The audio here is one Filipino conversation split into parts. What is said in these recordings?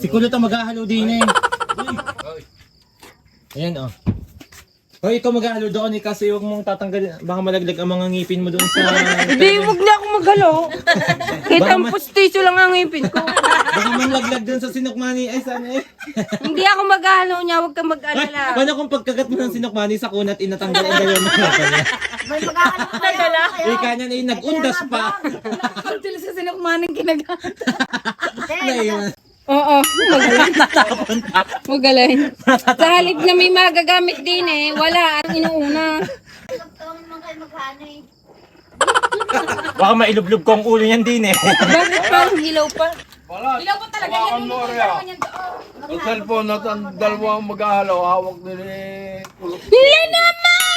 Si Kulot ang maghahalo din eh. Ayan oh. Hoy, ikaw maghahalo doon eh kasi huwag mong tatanggalin. Baka malaglag ang mga ngipin mo doon sa... Hindi, huwag na ako maghalo. Kahit ang pustiso lang ang ngipin ko. Baka malaglag doon sa sinukmani. Ay, sana eh. Hindi ako maghalo niya, huwag kang Ay, mag-alala. paano kung pagkagat mo ng sinukmani sa kunat inatanggal ang gawin mo? May mag-aaral pa Dala. Ika niya na nag-undas pa. Until sa sinukmaning kinagat. Naiwan. Oo, magaling. Magaling. Sa halip na may magagamit din eh, wala. Ang inuuna. Huwag naman kayo maghanay. Baka mailublob ko ang ulo niyan din eh. Bakit parang hilaw pa? Ilaw po talaga yan. Ang cellphone na ang dalawang maghahalaw, hawak din eh. Hila naman!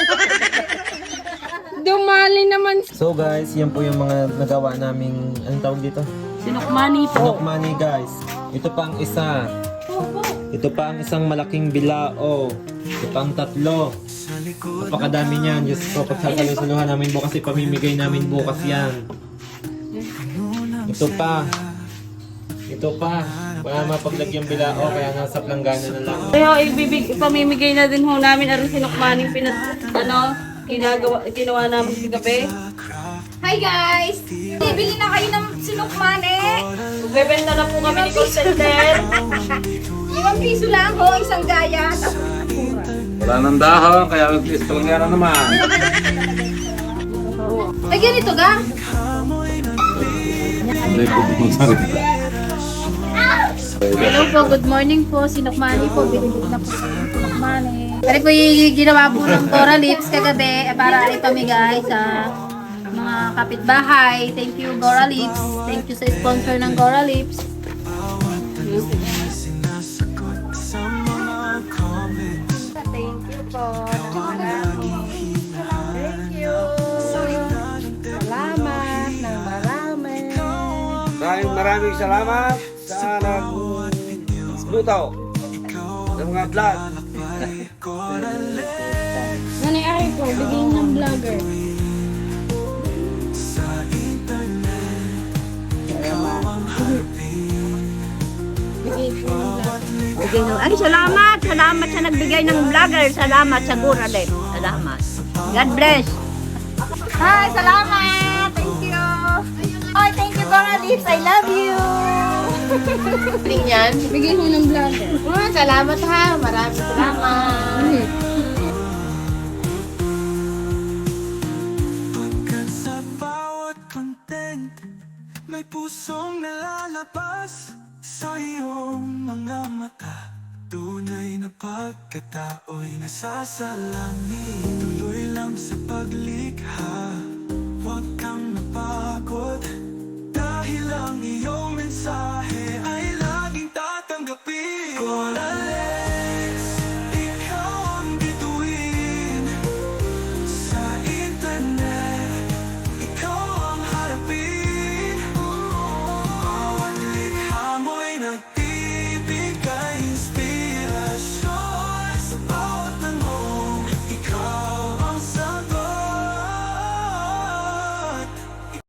Dumali naman. So guys, yan po yung mga nagawa naming, anong tawag dito? Sinukmani po. Sinukmani guys. Ito pa ang isa. Ito pa ang isang malaking bilao. Ito pa ang tatlo. Napakadami niyan. Diyos ko, pagsasalusaluhan namin bukas, ipamimigay namin bukas yan. Ito pa. Ito pa. Wala mapaglagyan bilao, kaya nasa planggana na lang. Kaya ipamimigay na din ho namin ang sinukmaning ginawa namin sa gabi. Hi guys! Bibili na kayo ng sinukmane. Bebenta na po kami ni call center. 5 piso lang ho, isang gaya. Wala nang dahon, kaya mag-isto lang yan naman. Ay, ganito ga? Hindi po magsalita. Hello po, good morning po. Sinukmani po, binibig na po sa sinukmani. Pero po yung ginawa po ng Cora Lips kagabi para ipamigay sa mga kapitbahay. Thank you, Cora Lips. Thank you sa sponsor ng Cora Lips. Thank you po. Thank you. Salamat ng marami. Maraming salamat sa nagbutaw sa mga vlog. Nanay Ari po, bigyan ng vlogger. Ay, salamat! Salamat sa nagbigay ng vlogger. Salamat sa Guralep. Salamat. God bless. Hi, salamat! Thank you! Oh, thank you, Cora Lips. I love you! Yan, bigyan mo ng vlogger. Salamat ha. Maraming salamat. Pagkat sa bawat content, may pusong nalalabas sa iyong mga mata. Tunay na pagkatao'y nasasalangit. Tuloy lang sa paglikha, huwag kang napagod, dahil ang iyong